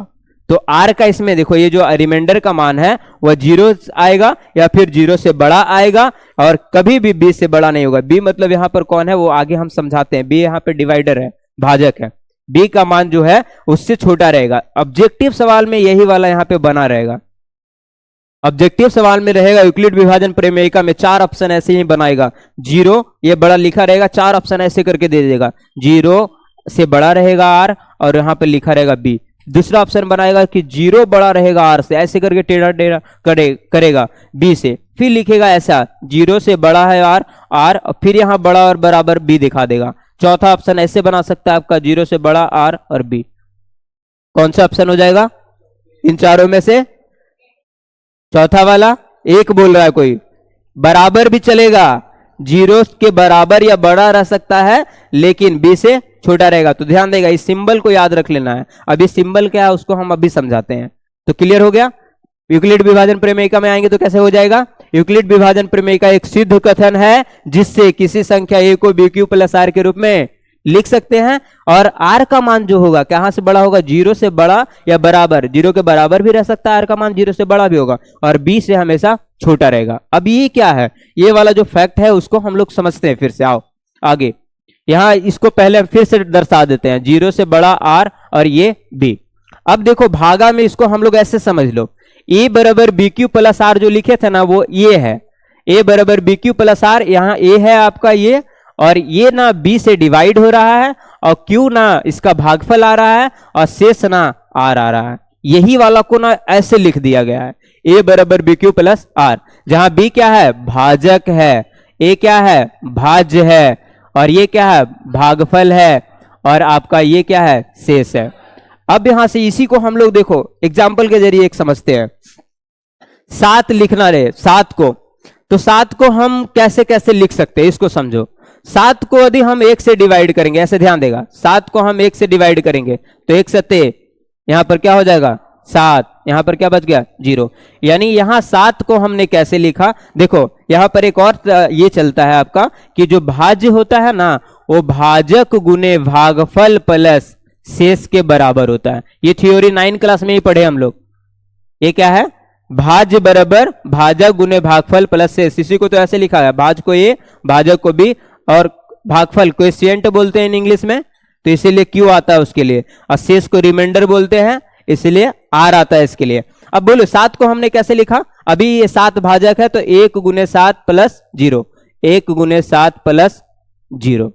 तो R का इसमें देखो, ये जो रिमाइंडर का मान है वह 0 आएगा या फिर 0 से बड़ा आएगा, और कभी भी B से बड़ा नहीं होगा। B मतलब यहां पर कौन है वो आगे हम समझाते हैं। B यहां पे डिवाइडर है, भाजक है। B का मान जो है उससे छोटा रहेगा। ऑब्जेक्टिव सवाल में यही वाला यहां पे बना रहेगा। ऑब्जेक्टिव सवाल में रहेगा यूक्लिड विभाजन प्रमेयिका में 4 ऑप्शन ऐसे ही बनाएगा। 0 ये बड़ा लिखा रहेगा, 4 ऑप्शन ऐसे करके दे देगा। 0 से बड़ा रहेगा R और यहां पे लिखा रहेगा B। दूसरा ऑप्शन बनाएगा कि 0 बड़ा रहेगा आर से, ऐसे करके टेढ़ा टेढ़ा करेगा बी से, फिर लिखेगा ऐसा 0 से बड़ा है आर, और फिर यहां बड़ा और बराबर बी दिखा देगा। चौथा ऑप्शन ऐसे बना सकता है आपका 0 से बड़ा आर और बी। कौन सा ऑप्शन हो जाएगा इन चारों में से? चौथा वाला। एक बोल रहा है कोई, बराबर भी चलेगा, 0 के बराबर या बड़ा रह सकता है लेकिन बी से छोटा रहेगा। तो ध्यान देगा, इस सिंबल को याद रख लेना है। अब इस सिंबल क्या है उसको हम अभी समझाते हैं। तो क्लियर हो गया। यूक्लिड विभाजन प्रमेयिका में आएंगे तो कैसे हो जाएगा? यूक्लिड विभाजन प्रमेयिका एक सिद्ध कथन है जिससे किसी संख्या a को bq प्लस आर के रूप में लिख सकते हैं, और r का मान जो होगा कहां से बड़ा होगा? 0 से बड़ा या बराबर। 0 के बराबर भी रह सकता है, r का मान 0 से बड़ा भी होगा, और b से हमेशा छोटा रहेगा। अब ये क्या है? ये वाला जो फैक्ट है उसको हम लोग समझते हैं फिर से। आओ आगे, यहां इसको पहले फिर से दर्शा देते हैं, 0 से बड़ा r और ये b। अब देखो भागा में इसको हम लोग ऐसे समझ लो, a बराबर bq प्लस आर जो लिखे थे ना वो ये है, a बराबर bq प्लस आर, यहाँ a है आपका ये, और ये ना b से डिवाइड हो रहा है, और q ना इसका भागफल आ रहा है, और शेष ना r आ रहा है। यही वाला को ना ऐसे लिख दिया गया है, a बराबर bq प्लस आर, जहां b क्या है? भाजक है, a क्या है? भाज्य है, और ये क्या है? भागफल है, और आपका ये क्या है? शेष है। अब यहां से इसी को हम लोग देखो एग्जाम्पल के जरिए एक समझते हैं। 7 लिखना रहे, 7 को, तो 7 को हम कैसे कैसे लिख सकते हैं इसको समझो। 7 को यदि हम 1 से डिवाइड करेंगे, ऐसे ध्यान देगा, 7 को हम 1 से डिवाइड करेंगे तो 1 सत्ते यहां पर क्या हो जाएगा? 7, यहां पर क्या बच गया? 0। यानी यहां 7 को हमने कैसे लिखा? देखो यहां पर एक और ये चलता है आपका कि जो भाज्य होता है ना वो भाजक गुने भागफल प्लस शेष के बराबर होता है। ये थ्योरी 9 क्लास में ही पढ़े हम लोग। ये क्या है? भाज्य बराबर भाजक गुने भागफल प्लस शेष। इसी को तो ऐसे लिखा है, भाज को ए, भाजक को बी, और भागफल कोएफिशिएंट बोलते हैं इन इंग्लिश में, तो इसीलिए क्यू आता है उसके लिए, और शेष को रिमाइंडर बोलते हैं इसलिए आर आता है इसके लिए। अब बोलो 7 को हमने कैसे लिखा? अभी ये 7 भाजक है तो 1 गुने 7 प्लस 0, 1 गुने 7 प्लस 0।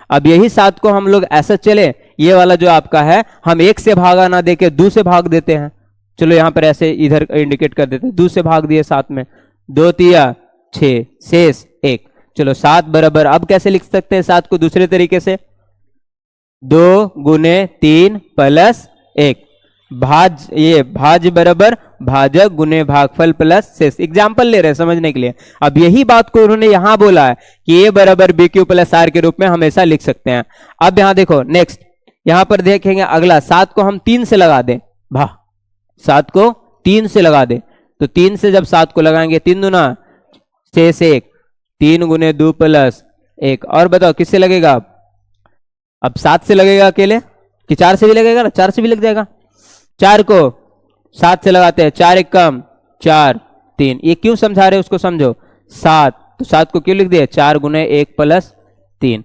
अब यही 7 को हम लोग ऐसा चले, ये वाला जो आपका है हम 1 से भागा ना देके 2 से भाग देते हैं। चलो यहां पर ऐसे इधर इंडिकेट कर देते हैं, 2 से भाग दिए 7 में, 2 तिया 6, शेष 1। चलो 7 बराबर, अब कैसे लिख सकते हैं 7 को दूसरे तरीके से? 2 गुने 3 प्लस 1, भाज बराबर भाजक गुने भागफल प्लस शेष। एग्जाम्पल ले रहे हैं समझने के लिए। अब यही बात को उन्होंने यहां बोला है कि a बराबर bq प्लस आर के रूप में हमेशा लिख सकते हैं। अब यहां देखो नेक्स्ट, यहां पर देखेंगे अगला, 7 को हम 3 से लगा दें, 7 को 3 से लगा दें, तो 3 से जब 7 को लगाएंगे 3 दूना शेष 1, 3 गुने 2 प्लस 1। और बताओ किससे लगेगा? अब 7 से लगेगा अकेले कि 4 से भी लगेगा ना? 4 से भी लग जाएगा। 4 को 7 से लगाते हैं, 4 एक कम 4 3। ये क्यों समझा रहे उसको समझो। 7, तो 7 को क्यों लिख दिया? 4 गुने 1 प्लस 3।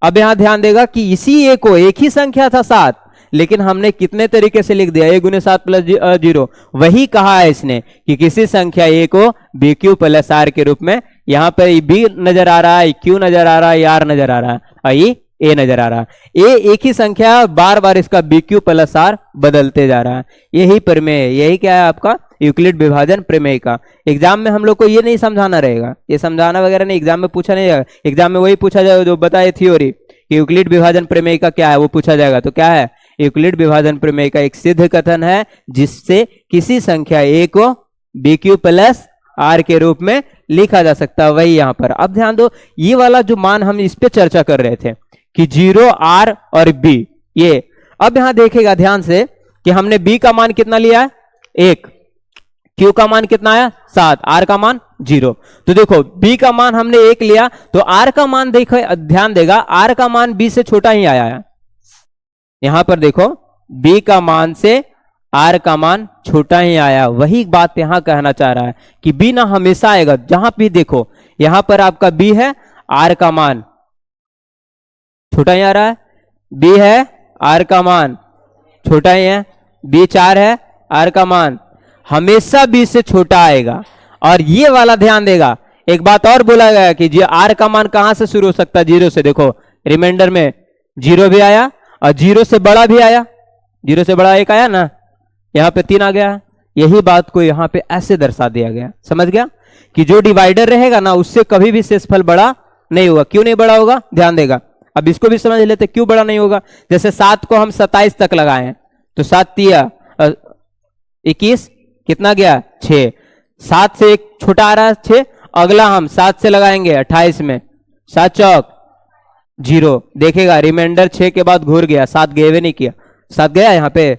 अब यहां ध्यान देगा कि इसी ए को, एक ही संख्या था 7, लेकिन हमने कितने तरीके से लिख दिया? a गुने 7 प्लस 0। वही कहा है इसने कि किसी संख्या a को bq प्लस r के रूप में, यहां पर b नजर आ रहा है, q नजर आ रहा है, r नजर आ रहा है, और ये a नजर आ रहा है। a एक ही संख्या, बार बार इसका bq प्लस r बदलते जा रहा है। यही प्रमेय, यही क्या है आपका यूक्लिड विभाजन प्रमेय का। एग्जाम में हम लोग को ये नहीं समझाना रहेगा, ये समझाना वगैरह नहीं, एग्जाम में पूछा नहीं जाएगा। एग्जाम में वही पूछा जाएगा जो बताए थ्योरी कि यूक्लिड विभाजन प्रमेय का क्या है, वो पूछा जाएगा। तो क्या है? यूक्लिड विभाजन प्रमेय का एक सिद्ध कथन है जिससे किसी संख्या a को bq प्लस r के रूप में लिखा जा सकता है। वही यहां पर। अब ध्यान दो, ये वाला जो मान हम इस पे चर्चा कर रहे थे कि 0 r और b, ये अब यहां देखेगा ध्यान से कि हमने b का मान कितना लिया है? 1, q का मान कितना आया? 7, r का मान 0। तो देखो b का मान हमने 1 लिया, तो r का मान देखो, ध्यान देगा r का मान b से छोटा ही आया है। यहां पर देखो b का मान से r का मान छोटा ही आया। वही बात यहां कहना चाह रहा है कि b ना हमेशा आएगा, जहां भी देखो यहां पर आपका b है, r का मान छोटा ही आ रहा है, b है, r का मान छोटा ही है, b 4 है, r का मान हमेशा b से छोटा आएगा। और ये वाला ध्यान देगा, एक बात और बोला गया कि जी r का मान कहां से शुरू हो सकता है? 0 से। देखो रिमाइंडर में 0 भी आया और 0 से बड़ा भी आया, जीरो से बड़ा एक आया ना, यहाँ पे 3 आ गया। यही बात को यहाँ पे ऐसे दर्शा दिया गया, समझ गया कि जो डिवाइडर रहेगा ना उससे कभी भी शेषफल बड़ा नहीं होगा। क्यों नहीं बड़ा होगा, ध्यान देगा। अब इसको भी समझ लेते क्यों बड़ा नहीं होगा। जैसे 7 को हम 27 तक लगाए हैं तो 7 तिया 21, कितना गया 6, 7 से एक छोटा आ रहा है 6, अगला हम 7 से लगाएंगे 28 में, 7 चौक 0, देखेगा रिमाइंडर 6 के बाद घूर गया, 7 गए नहीं किया, 7 गया यहाँ पे,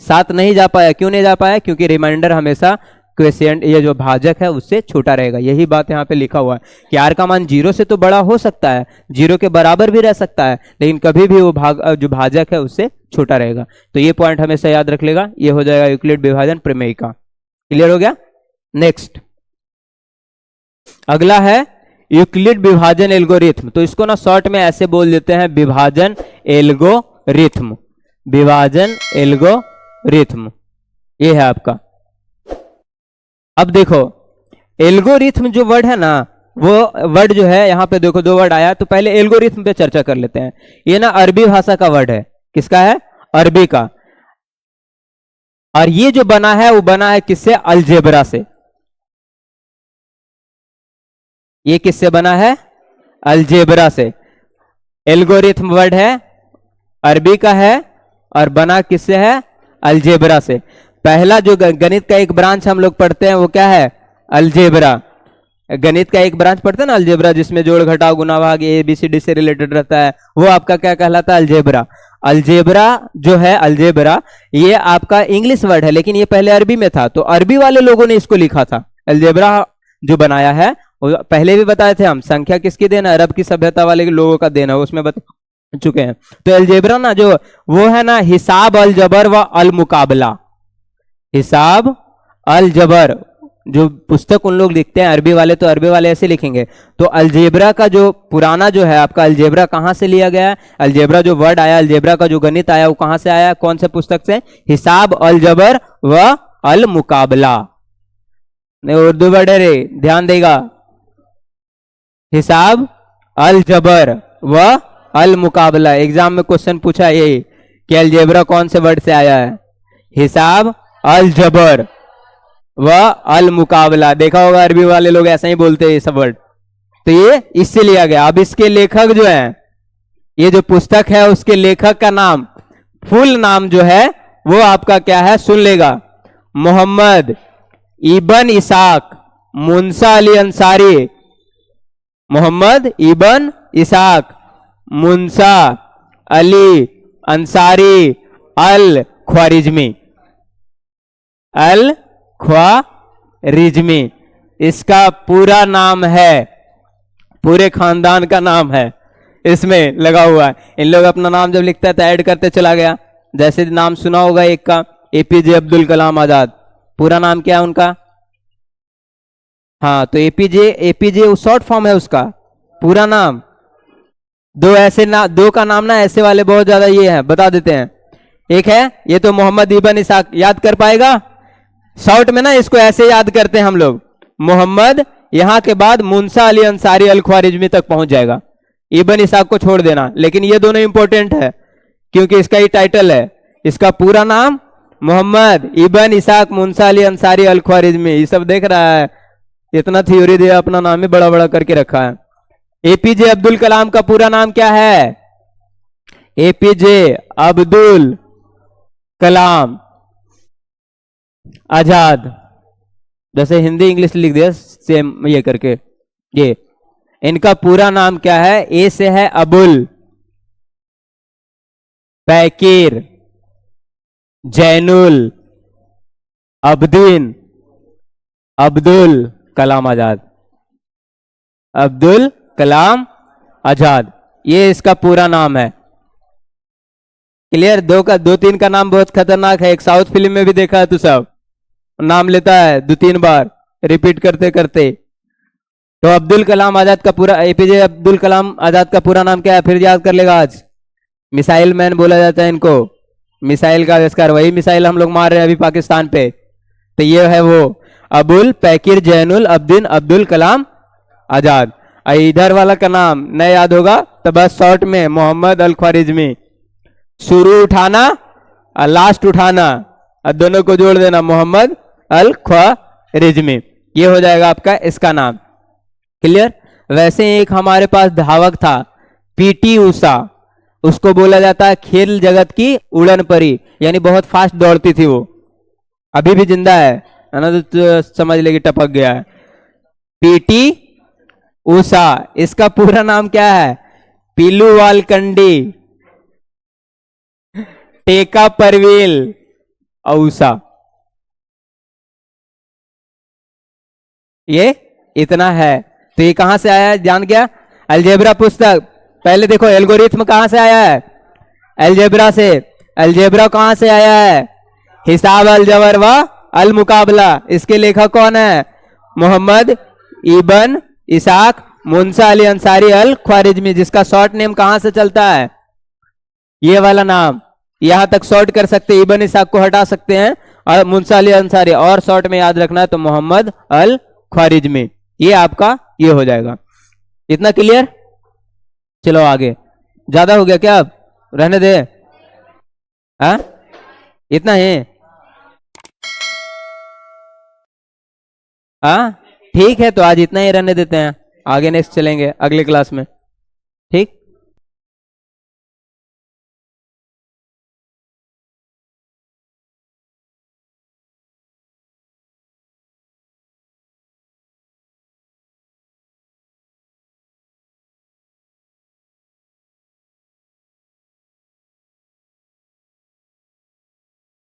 7 नहीं जा पाया। क्यों नहीं जा पाया, क्योंकि रिमाइंडर हमेशा क्वेश्चन ये जो भाजक है उससे छोटा रहेगा। यही बात यहाँ पे लिखा हुआ है कि आर का मान 0 से तो बड़ा हो सकता है, 0 के बराबर भी रह सकता है, लेकिन कभी भी वो जो भाजक है उससे छोटा रहेगा। तो ये पॉइंट हमेशा याद रख लेगा। ये हो जाएगा यूक्लिड विभाजन प्रमेय का। क्लियर हो गया। नेक्स्ट अगला है यूक्लिड विभाजन एल्गोरिथम। तो इसको ना शॉर्ट में ऐसे बोल देते हैं विभाजन एल्गोरिथम, विभाजन एल्गोरिथम ये है आपका। अब देखो एल्गोरिथम जो वर्ड है ना, वो वर्ड जो है यहाँ पे देखो 2 वर्ड आया, तो पहले एल्गोरिथम पे चर्चा कर लेते हैं। ये ना अरबी भाषा का वर्ड है। किसका है, अरबी का। और ये जो बना है वो बना है किससे, अलजेब्रा से। ये किससे बना है, अलजेब्रा से। एल्गोरिथम वर्ड है, अरबी का है और बना किससे है, अलजेब्रा से। पहला जो गणित का एक ब्रांच हम लोग पढ़ते हैं वो क्या है, अलजेब्रा। गणित का एक ब्रांच पढ़ते हैं ना अलजेब्रा, जिसमें जोड़ घटाव गुणा भाग ABCD से रिलेटेड रहता है, वो आपका क्या कहलाता है, अलजेब्रा। अलजेब्रा जो है, अलजेब्रा ये आपका इंग्लिश वर्ड है, लेकिन ये पहले अरबी में था, तो अरबी वाले लोगों ने इसको लिखा था। अलजेब्रा जो बनाया है वो पहले भी बताए थे हम, संख्या किसकी देन है, अरब की सभ्यता वाले लोगों का देन है, उसमें बता चुके हैं। तो अलजेब्रा ना जो वो है ना, हिसाब अल जबर व अल मुकाबला, हिसाब अल जबर जो पुस्तक उन लोग लिखते हैं अरबी वाले, तो अरबी वाले ऐसे लिखेंगे। तो अलजेब्रा का जो पुराना जो है आपका, अलजेब्रा कहां से लिया गया है, अलजेब्रा जो वर्ड आया, अलजेब्रा का जो गणित आया वो कहां से आया, कौन से पुस्तक से, हिसाब अल जबर व अल मुकाबला। नहीं उर्दू वर्ड है रे, ध्यान देगा। हिसाब अल जबर व अल मुकाबला। एग्जाम में क्वेश्चन पूछा यही कि अलजेब्रा कौन से वर्ड से आया है, हिसाब अल जबर व अल मुकाबला। देखा होगा अरबी वाले लोग ऐसा ही बोलते हैं ये सब वर्ड, तो ये इससे लिया गया। अब इसके लेखक जो है, ये जो पुस्तक है उसके लेखक का नाम, फुल नाम जो है वो आपका क्या है, सुन लेगा, मोहम्मद इबन इसाक मुंसा अली अंसारी। मोहम्मद इबन इसाक मुंसा अली अंसारी अल ख्वारिजमी, अल ख्वारिजमी इसका पूरा नाम है, पूरे खानदान का नाम है इसमें लगा हुआ है। इन लोग अपना नाम जब लिखता है तो ऐड करते चला गया। जैसे नाम सुना होगा एक का, APJ अब्दुल कलाम आजाद, पूरा नाम क्या है उनका, हाँ तो APJ वो शॉर्ट फॉर्म है उसका, पूरा नाम। दो ऐसे ना, दो का नाम ना ऐसे वाले बहुत ज्यादा ये है, बता देते हैं। एक है ये तो मोहम्मद इबन इसाक, याद कर पाएगा, शॉर्ट में ना इसको ऐसे याद करते हैं हम लोग, मोहम्मद यहां के बाद मुंसा अली अंसारी अल ख्वारिजमी तक पहुंच जाएगा, इबन इसाक को छोड़ देना। लेकिन ये दोनों इंपॉर्टेंट है क्योंकि इसका ही टाइटल है। इसका पूरा नाम मोहम्मद इबन इसाक मुंसा अली अंसारी अल ख्वारिजमी। ये सब देख रहा है, इतना थ्योरी दिया, अपना नाम ही बड़ा बड़ा करके रखा है। APJ अब्दुल कलाम का पूरा नाम क्या है, APJ अब्दुल कलाम आजाद। जैसे हिंदी इंग्लिश लिख दिया सेम ये करके। ये इनका पूरा नाम क्या है, ए से है अबुल पैकीर जैनुल अब्दीन अब्दुल कलाम आजाद, अब्दुल कलाम आजाद, ये इसका पूरा नाम है। क्लियर। दो तीन का नाम बहुत खतरनाक है, एक साउथ फिल्म में भी देखा है तू सब, नाम लेता है 2-3 बार रिपीट करते करते। तो अब्दुल कलाम आजाद का पूरा, APJ अब्दुल कलाम आजाद का पूरा नाम क्या है, फिर याद कर लेगा आज। मिसाइल मैन बोला जाता है इनको, मिसाइल का आविष्कार, वही मिसाइल हम लोग मार रहे हैं अभी पाकिस्तान पे, तो ये है वो अबुल पैकीर जैनुल अब्दीन अब्दुल कलाम आजाद। इधर वाला का नाम नहीं याद होगा तो बस शॉर्ट में मोहम्मद अल ख्वारिजमी। शुरू उठाना लास्ट उठाना और दोनों को जोड़ देना, मोहम्मद अल ख्वारिज़मी, ये हो जाएगा आपका इसका नाम। क्लियर। वैसे एक हमारे पास धावक था पीटी ऊषा, उसको बोला जाता है खेल जगत की उड़न परी, यानी बहुत फास्ट दौड़ती थी वो, अभी भी जिंदा है ना, तो समझ लेगी टपक गया है। पीटी ऊषा, इसका पूरा नाम क्या है? पीलू वालकंडी टेका परवील ऊषा। ये इतना है। तो ये कहां से आया है जान गया? अलजेब्रा पुस्तक। पहले देखो एल्गोरिथम कहां से आया है? अलजेब्रा से। अलजेब्रा कहां से आया है? हिसाब अल जबर व अल मुकाबला। इसके लेखक कौन है? मोहम्मद इबन इसाक मुंसा अली अंसारी अल ख्वारिज़मी, जिसका शॉर्ट नेम कहां से चलता है? ये वाला नाम, यहां तक शॉर्ट कर सकते हैं, इबन इसाक को हटा सकते हैं और मुंसा अली अंसारी, और शॉर्ट में याद रखना है तो मोहम्मद अल ख्वारिज़मी। ये आपका ये हो जाएगा। इतना क्लियर? चलो आगे। ज्यादा हो गया क्या? अब रहने दे। हाँ इतना है। हाँ ठीक है, तो आज इतना ही रहने देते हैं, आगे नेक्स्ट चलेंगे अगले क्लास में।